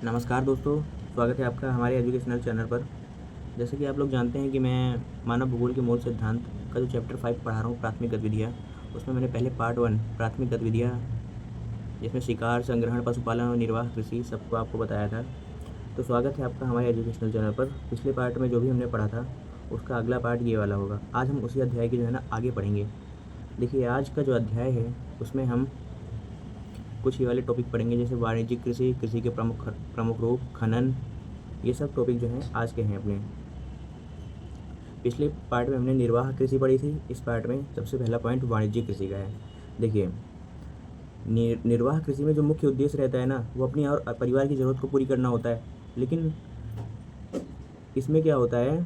नमस्कार दोस्तों, स्वागत है आपका हमारे एजुकेशनल चैनल पर। जैसे कि आप लोग जानते हैं कि मैं मानव भूगोल के मूल सिद्धांत का जो चैप्टर 5 पढ़ा रहा हूँ, प्राथमिक गतिविधियाँ, उसमें मैंने पहले पार्ट 1 प्राथमिक गतिविधियाँ, जिसमें शिकार, संग्रहण, पशुपालन और निर्वाह कृषि सबको आपको बताया था। तो स्वागत है आपका हमारे एजुकेशनल चैनल पर। पिछले पार्ट में जो भी हमने पढ़ा था, उसका अगला पार्ट ये वाला होगा। आज हम उसी अध्याय की आगे पढ़ेंगे। देखिए, आज का जो अध्याय है उसमें हम कुछ ये वाले टॉपिक पढ़ेंगे, जैसे वाणिज्यिक कृषि, कृषि के प्रमुख रूप, खनन, ये सब टॉपिक जो हैं आज के हैं अपने। पिछले पार्ट में हमने निर्वाह कृषि पढ़ी थी। इस पार्ट में सबसे पहला पॉइंट वाणिज्यिक कृषि का है। देखिए, निर्वाह कृषि में जो मुख्य उद्देश्य रहता है ना, वो अपनी और परिवार की ज़रूरत को पूरी करना होता है। लेकिन इसमें क्या होता है,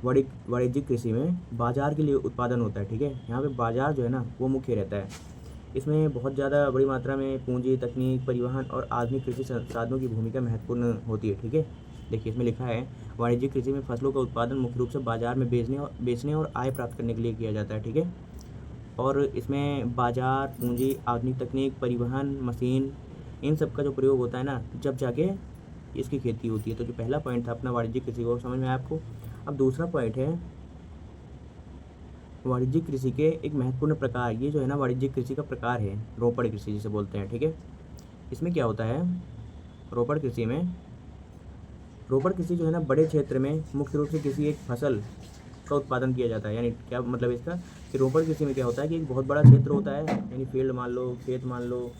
वाणिज्यिक कृषि में बाजार के लिए उत्पादन होता है। ठीक है, यहाँ पे बाजार जो है ना वो मुख्य रहता है। इसमें बहुत ज़्यादा बड़ी मात्रा में पूंजी, तकनीक, परिवहन और आधुनिक कृषि संसाधनों की भूमिका महत्वपूर्ण होती है। ठीक है, देखिए इसमें लिखा है, वाणिज्यिक कृषि में फसलों का उत्पादन मुख्य रूप से बाजार में बेचने और आय प्राप्त करने के लिए किया जाता है। ठीक है, और इसमें बाजार, पूंजी, आधुनिक तकनीक, परिवहन, मशीन, इन सब का जो प्रयोग होता है ना, जब जाके इसकी खेती होती है। तो जो पहला पॉइंट था अपना वाणिज्यिक कृषि, को समझ में आया आपको। अब दूसरा पॉइंट है वाणिज्यिक कृषि के एक महत्वपूर्ण प्रकार। ये जो है ना वाणिज्यिक कृषि का प्रकार है, रोपड़ कृषि जिसे बोलते हैं। ठीक है, इसमें क्या होता है, रोपड़ कृषि जो है ना बड़े क्षेत्र में मुख्य रूप से किसी एक फसल का उत्पादन किया जाता है। यानी क्या मतलब इसका, कि रोपड़ कृषि में क्या होता है कि एक बहुत बड़ा क्षेत्र होता है, यानी फील्ड मान लो, खेत मान लो,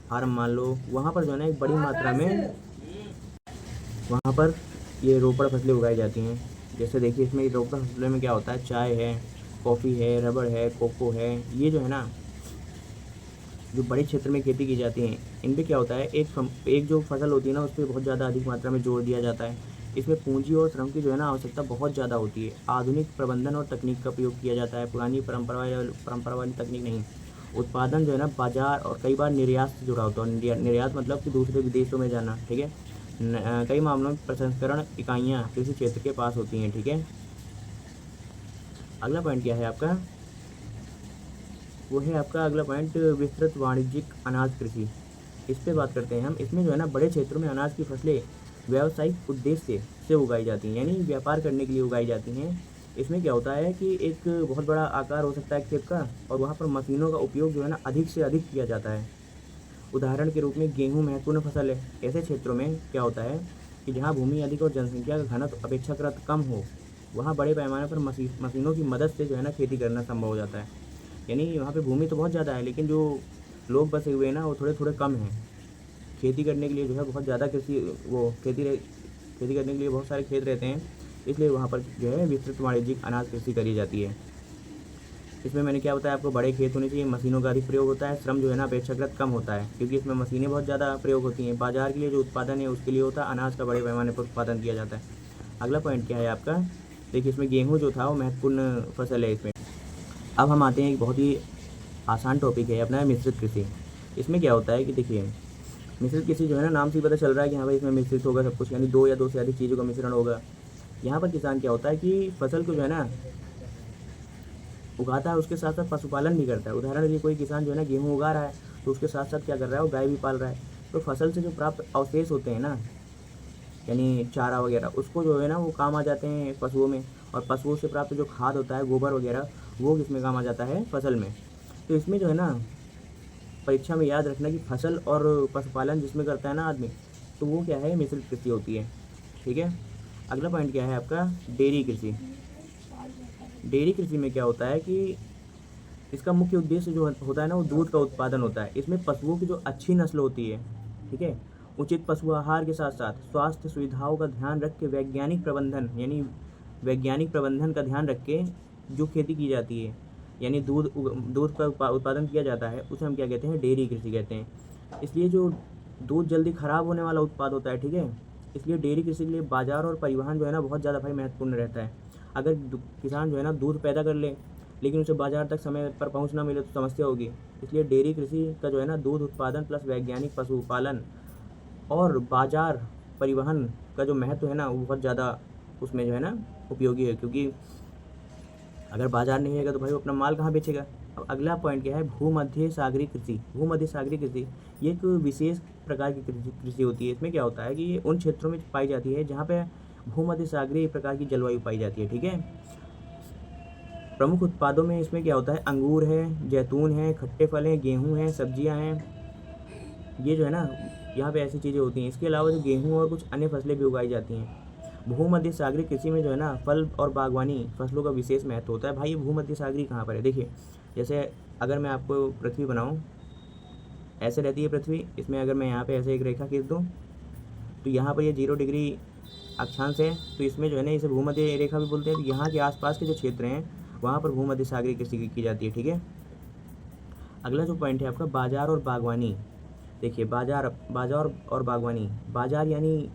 फार्म मान लो, वहाँ पर जो है ना एक बड़ी मात्रा में वहाँ पर ये रोपड़ फसलें उगाई जाती हैं। जैसे देखिए, इसमें रोपड़ फसलों में क्या होता है, चाय है, कॉफ़ी है, रबड़ है, कोको है। ये जो है ना जो बड़े क्षेत्र में खेती की जाती हैं, इनमें क्या होता है, एक जो फसल होती है ना, उस पर बहुत ज़्यादा अधिक मात्रा में जोर दिया जाता है। इसमें पूंजी और श्रम की जो है ना आवश्यकता बहुत ज़्यादा होती है। आधुनिक प्रबंधन और तकनीक का प्रयोग किया जाता है, पुरानी परंपरा वाली तकनीक नहीं। उत्पादन जो है ना बाजार और कई बार निर्यात से जुड़ा होता है। निर्यात मतलब कि दूसरे विदेशों में जाना। ठीक है, कई मामलों में प्रसंस्करण इकाइयाँ कृषि क्षेत्र के पास होती हैं। ठीक है, अगला पॉइंट क्या है आपका, वो है आपका अगला पॉइंट, विस्तृत वाणिज्यिक अनाज कृषि। इस पे बात करते हैं हम। इसमें जो है ना बड़े क्षेत्रों में अनाज की फसलें व्यावसायिक उद्देश्य से उगाई जाती हैं, यानी व्यापार करने के लिए उगाई जाती हैं। इसमें क्या होता है कि एक बहुत बड़ा आकार हो सकता है खेत का, और वहाँ पर मशीनों का उपयोग जो है ना अधिक से अधिक किया जाता है। उदाहरण के रूप में गेहूँ महत्वपूर्ण फसल है। ऐसे क्षेत्रों में क्या होता है कि जहाँ भूमि अधिक और जनसंख्या का घनत्व अपेक्षाकृत कम हो, वहाँ बड़े पैमाने पर मशीनों की मदद से जो है ना खेती करना संभव हो जाता है। यानी वहाँ पे भूमि तो बहुत ज़्यादा है, लेकिन जो लोग बसे हुए हैं ना वो थोड़े थोड़े कम हैं। खेती करने के लिए जो है बहुत ज़्यादा खेती करने के लिए बहुत सारे खेत रहते हैं, इसलिए वहाँ पर जो है विस्तृत वाणिज्यिक अनाज कृषि करी जाती है। इसमें मैंने क्या बताया आपको, बड़े खेत होने चाहिए, मशीनों का अधिक प्रयोग होता है, श्रम जो है ना अपेक्षाकृत कम होता है, क्योंकि इसमें मशीनें बहुत ज़्यादा प्रयोग होती हैं। बाजार के लिए जो उत्पादन है उसके लिए होता है, अनाज का बड़े पैमाने पर उत्पादन किया जाता है। अगला पॉइंट क्या है आपका, देखिए इसमें गेहूँ जो था वो महत्वपूर्ण फसल है इसमें। अब हम आते हैं, एक बहुत ही आसान टॉपिक है अपना, मिश्रित कृषि। इसमें क्या होता है कि देखिए, मिश्रित कृषि जो है ना नाम से ही पता चल रहा है कि हाँ भाई इसमें मिश्रित होगा सब कुछ, यानी दो या दो से अधिक चीज़ों का मिश्रण होगा। यहाँ पर किसान क्या होता है कि फसल को जो है ना उगाता है, उसके साथ साथ पशुपालन भी करता है। उदाहरण के लिए कोई किसान जो है ना गेहूँ उगा रहा है, तो उसके साथ साथ क्या कर रहा है, वो गाय भी पाल रहा है। तो फसल से जो प्राप्त अवशेष होते हैं ना, यानी चारा वगैरह, उसको जो है ना वो काम आ जाते हैं पशुओं में, और पशुओं से प्राप्त जो खाद होता है, गोबर वगैरह, वो किसमें काम आ जाता है, फसल में। तो इसमें जो है ना परीक्षा में याद रखना कि फसल और पशुपालन जिसमें करता है ना आदमी, तो वो क्या है, मिश्रित कृषि होती है। ठीक है, अगला पॉइंट क्या है आपका, डेयरी कृषि। डेयरी कृषि में क्या होता है कि इसका मुख्य उद्देश्य जो होता है ना वो दूध का उत्पादन होता है। इसमें पशुओं की जो अच्छी नस्ल होती है, ठीक है, उचित पशु आहार के साथ साथ स्वास्थ्य सुविधाओं का ध्यान रख के वैज्ञानिक प्रबंधन का ध्यान रख के जो खेती की जाती है, यानी दूध का उत्पादन किया जाता है, उसे हम क्या कहते हैं, डेयरी कृषि कहते हैं। इसलिए जो दूध जल्दी ख़राब होने वाला उत्पाद होता है, ठीक है, इसलिए डेयरी कृषि के लिए बाजार और परिवहन जो है ना बहुत ज़्यादा भाई महत्वपूर्ण रहता है। अगर किसान जो है ना दूध पैदा कर ले, लेकिन उसे बाजार तक समय पर पहुंच ना मिले तो समस्या होगी। इसलिए डेयरी कृषि का जो है ना दूध उत्पादन प्लस वैज्ञानिक पशुपालन और बाजार परिवहन का जो महत्व है ना वो बहुत ज़्यादा उसमें जो है ना उपयोगी है, क्योंकि अगर बाजार नहीं रहेगा तो भाई वो अपना माल कहाँ बेचेगा। अब अगला पॉइंट क्या है, भूमध्य सागरीय कृषि। भूमध्य सागरीय कृषि ये एक विशेष प्रकार की कृषि होती है। इसमें क्या होता है कि ये उन क्षेत्रों में पाई जाती है जहाँ पे भूमध्य सागरीय प्रकार की जलवायु पाई जाती है, ठीक है। प्रमुख उत्पादों में इसमें क्या होता है, अंगूर है, जैतून है, खट्टे फल हैं, गेहूँ हैं, सब्जियाँ हैं, ये जो है ना यहाँ पे ऐसी चीज़ें होती हैं। इसके अलावा जो गेहूँ और कुछ अन्य फसलें भी उगाई जाती हैं। भूमध्य सागरीय कृषि में जो है ना फल और बागवानी फसलों का विशेष महत्व होता है। भाई ये भूमध्य सागरीय कहाँ पर है, देखिए जैसे अगर मैं आपको पृथ्वी बनाऊँ, ऐसे रहती है पृथ्वी, इसमें अगर मैं यहाँ पे ऐसे एक रेखा खींच दूँ तो यहाँ पर ये 0 डिग्री अक्षांश है, तो इसमें जो है ना इसे भूमध्य रेखा भी बोलते हैं। तो यहाँ के आसपास के जो क्षेत्र हैं वहाँ पर भूमध्य सागरीय कृषि की जाती है, ठीक है। अगला जो पॉइंट है आपका, बाजार और बागवानी। देखिए बाजार और बागवानी, बाजार यानी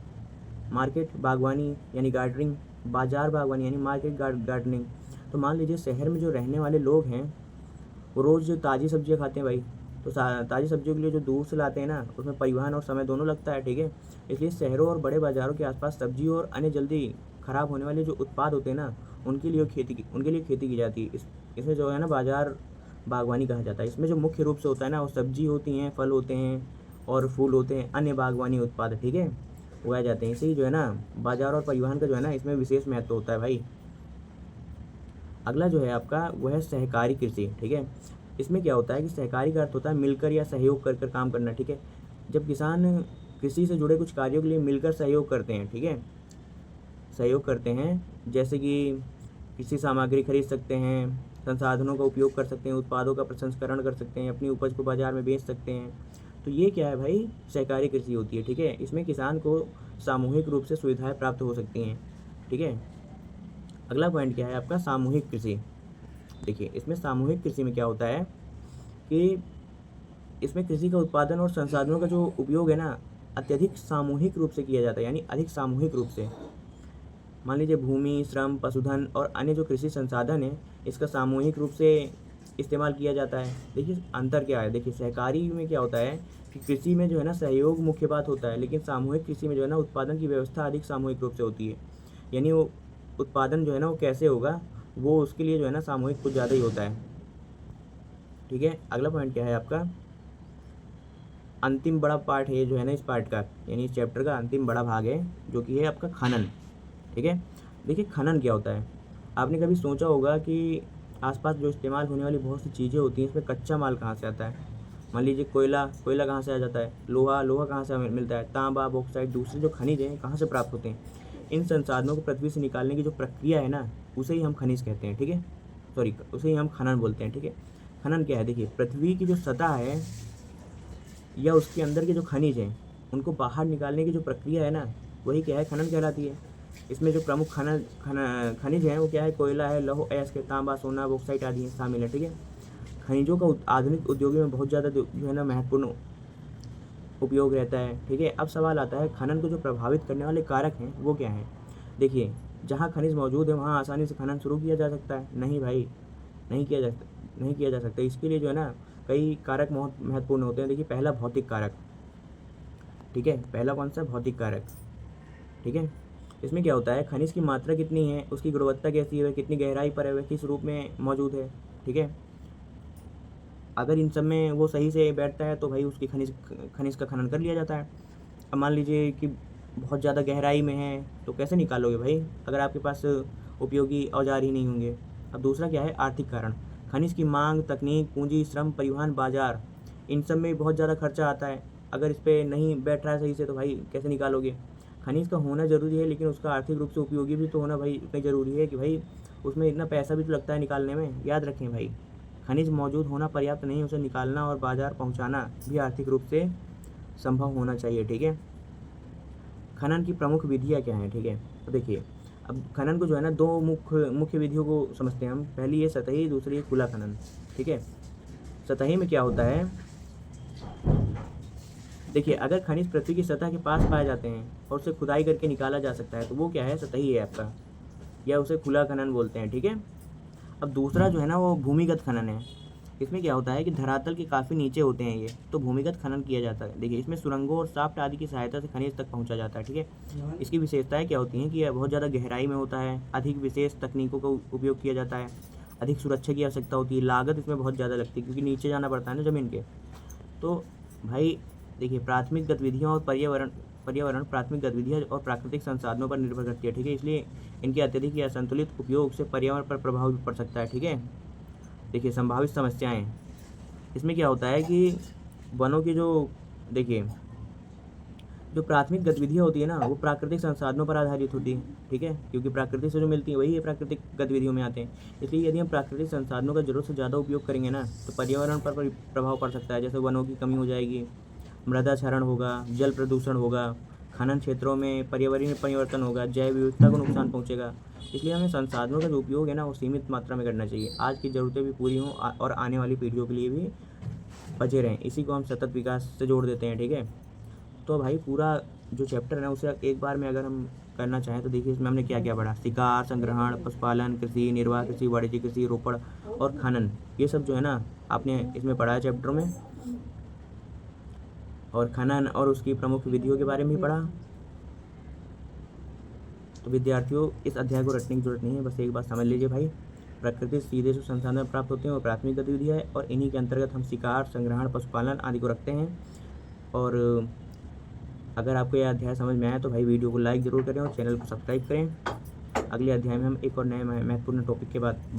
मार्केट, बागवानी यानी गार्डनिंग, बाजार बागवानी यानी मार्केट गार्डनिंग। तो मान लीजिए शहर में जो रहने वाले लोग हैं वो रोज़ ताज़ी सब्जियां खाते हैं भाई, तो ताज़ी सब्जियों के लिए जो दूर से लाते हैं ना उसमें परिवहन और समय दोनों लगता है, ठीक है। इसलिए शहरों और बड़े बाज़ारों के आसपास सब्जी और अन्य जल्दी ख़राब होने वाले जो उत्पाद होते हैं ना उनके लिए खेती की जाती है। इसमें जो है ना बाजार बागवानी कहा जाता है। इसमें जो मुख्य रूप से होता है ना वो सब्जी होती हैं, फल होते हैं और फूल होते हैं, अन्य बागवानी उत्पाद, ठीक है, उगाए जाते हैं। इसी जो है ना बाजार और परिवहन का जो है ना इसमें विशेष महत्व होता है भाई। अगला जो है आपका वह है सहकारी कृषि, ठीक है। इसमें क्या होता है कि सहकारी का अर्थ होता है मिलकर या सहयोग कर काम करना, ठीक है। जब किसान कृषि से जुड़े कुछ कार्यों के लिए मिलकर सहयोग करते हैं, ठीक है, सहयोग करते हैं, जैसे कि कृषि सामग्री खरीद सकते हैं, संसाधनों का उपयोग कर सकते हैं, उत्पादों का प्रसंस्करण कर सकते हैं, अपनी उपज को बाजार में बेच सकते हैं, तो ये क्या है भाई, सहकारी कृषि होती है, ठीक है। इसमें किसान को सामूहिक रूप से सुविधाएं प्राप्त हो सकती हैं, ठीक है। अगला पॉइंट क्या है आपका, सामूहिक कृषि। देखिए इसमें सामूहिक कृषि में क्या होता है कि इसमें कृषि का उत्पादन और संसाधनों का जो उपयोग है ना अत्यधिक सामूहिक रूप से किया जाता है, यानी अधिक सामूहिक रूप से। मान लीजिए भूमि, श्रम, पशुधन और अन्य जो कृषि संसाधन है इसका सामूहिक रूप से इस्तेमाल किया जाता है। देखिए अंतर क्या है, देखिए सहकारी में क्या होता है कि कृषि में जो है ना सहयोग मुख्य बात होता है, लेकिन सामूहिक कृषि में जो है ना उत्पादन की व्यवस्था अधिक सामूहिक रूप से होती है। यानी वो उत्पादन जो है ना वो कैसे होगा वो उसके लिए जो है ना सामूहिक कुछ ज़्यादा ही होता है, ठीक है। अगला पॉइंट क्या है आपका, अंतिम बड़ा पार्ट है जो है ना इस पार्ट का, यानी इस चैप्टर का अंतिम बड़ा भाग है जो कि है आपका खनन, ठीक है। देखिए खनन क्या होता है, आपने कभी सोचा होगा कि आसपास जो इस्तेमाल होने वाली बहुत सी चीज़ें होती हैं इसमें कच्चा माल कहाँ से आता है। मान लीजिए कोयला कहाँ से आ जाता है, लोहा कहाँ से मिलता है, तांबा, बॉक्साइट, दूसरे जो खनिज हैं कहाँ से प्राप्त होते हैं। इन संसाधनों को पृथ्वी से निकालने की जो प्रक्रिया है ना उसे ही हम खनिज कहते हैं, ठीक है, सॉरी उसे ही हम खनन बोलते हैं, ठीक है। खनन क्या है, देखिए पृथ्वी की जो सतह है या उसके अंदर के जो खनिज हैं उनको बाहर निकालने की जो प्रक्रिया है ना वही क्या है, खनन कहलाती है। इसमें जो प्रमुख खनिज हैं वो क्या है, कोयला है, लौह अयस्क, तांबा, सोना, बॉक्साइट आदि शामिल है, ठीक है। खनिजों का आधुनिक उद्योगों में बहुत ज़्यादा जो है ना महत्वपूर्ण उपयोग रहता है, ठीक है। अब सवाल आता है खनन को जो प्रभावित करने वाले कारक हैं वो क्या हैं। देखिए जहाँ खनिज मौजूद है वहाँ आसानी से खनन शुरू किया जा सकता है, नहीं भाई नहीं किया जा सकता। इसके लिए जो है ना कई कारक बहुत महत्वपूर्ण होते हैं। देखिए पहला भौतिक कारक, ठीक है, पहला कौन सा, भौतिक कारक, ठीक है। इसमें क्या होता है, खनिज की मात्रा कितनी है, उसकी गुणवत्ता कैसी है, कितनी गहराई पर है, वह किस रूप में मौजूद है, ठीक है। अगर इन सब में वो सही से बैठता है तो भाई उसकी खनिज का खनन कर लिया जाता है। अब मान लीजिए कि बहुत ज़्यादा गहराई में है तो कैसे निकालोगे भाई अगर आपके पास उपयोगी औजार ही नहीं होंगे। अब दूसरा क्या है, आर्थिक कारण। खनिज की मांग, तकनीक, पूंजी, श्रम, परिवहन, बाजार, इन सब में बहुत ज़्यादा खर्चा आता है। अगर इस पर नहीं बैठ रहा है सही से तो भाई कैसे निकालोगे। खनिज का होना ज़रूरी है लेकिन उसका आर्थिक रूप से उपयोगी भी तो होना भाई उतना ज़रूरी है कि भाई उसमें इतना पैसा भी तो लगता है निकालने में। याद रखें भाई खनिज मौजूद होना पर्याप्त नहीं, उसे निकालना और बाजार पहुंचाना भी आर्थिक रूप से संभव होना चाहिए, ठीक है। खनन की प्रमुख विधियां क्या हैं, ठीक है। तो देखिए अब खनन को जो है ना दो मुख्य विधियों को समझते हैं हम। पहली है सतही, दूसरी है खुला खनन, ठीक है। सतही में क्या होता है, देखिए अगर खनिज पृथ्वी की सतह के पास पाए जाते हैं और उसे खुदाई करके निकाला जा सकता है तो वो क्या है, सतही है आपका, या उसे खुला खनन बोलते हैं, ठीक है। अब दूसरा जो है ना वो भूमिगत खनन है। इसमें क्या होता है कि धरातल के काफ़ी नीचे होते हैं ये, तो भूमिगत खनन किया जाता है। देखिए इसमें सुरंगों और शाफ्ट आदि की सहायता से खनिज तक पहुंचा जाता है, ठीक है। इसकी विशेषताएं क्या होती हैं कि यह बहुत ज़्यादा गहराई में होता है, अधिक विशेष तकनीकों का उपयोग किया जाता है अधिक सुरक्षा की आवश्यकता होती है, लागत इसमें बहुत ज़्यादा लगती है क्योंकि नीचे जाना पड़ता है ना ज़मीन के। तो भाई देखिए, प्राथमिक गतिविधियाँ और पर्यावरण प्राथमिक गतिविधियाँ और प्राकृतिक संसाधनों पर निर्भर करती है, ठीक है? इसलिए इनके अत्यधिक या असंतुलित उपयोग से पर्यावरण पर प्रभाव भी पड़ सकता है, ठीक है? देखिए, संभावित समस्याएँ, इसमें क्या होता है कि वनों की जो देखिए, जो प्राथमिक गतिविधियाँ होती है ना, वो प्राकृतिक संसाधनों पर आधारित होती है, ठीक है? क्योंकि प्रकृति से जो मिलती है वही ये प्राकृतिक गतिविधियों में आते हैं। इसलिए यदि हम प्राकृतिक संसाधनों का ज़रूरत से ज़्यादा उपयोग करेंगे ना, तो पर्यावरण पर भी प्रभाव पड़ सकता है। जैसे वनों की कमी हो जाएगी, मृदा क्षरण होगा, जल प्रदूषण होगा, खनन क्षेत्रों में पर्यावरणीय परिवर्तन होगा, जैव विविधता को नुकसान पहुँचेगा। इसलिए हमें संसाधनों का जो उपयोग है ना, वो सीमित मात्रा में करना चाहिए। आज की ज़रूरतें भी पूरी हों और आने वाली पीढ़ियों के लिए भी बचे रहें। इसी को हम सतत विकास से जोड़ देते हैं, ठीक है? तो भाई पूरा जो चैप्टर है ना, उसे एक बार में अगर हम करना चाहें तो देखिए, इसमें हमने क्या-क्या पढ़ा। शिकार, संग्रहण, पशुपालन, कृषि, निर्वाह कृषि, वाणिज्यिक कृषि, रोपण और खनन। ये सब जो है ना, आपने इसमें पढ़ा है चैप्टर में। और खनन और उसकी प्रमुख विधियों के बारे में भी पढ़ा। तो विद्यार्थियों, इस अध्याय को रटने की ज़रूरत नहीं है, बस एक बात समझ लीजिए भाई, प्रकृति से सीधे जो संसाधन प्राप्त होते हैं वो प्राथमिक गतिविधियाँ है और इन्हीं के अंतर्गत हम शिकार, संग्रहण, पशुपालन आदि को रखते हैं। और अगर आपको यह अध्याय समझ में आया तो भाई वीडियो को लाइक ज़रूर करें और चैनल को सब्सक्राइब करें। अगले अध्याय में हम एक और नए महत्वपूर्ण टॉपिक के बाद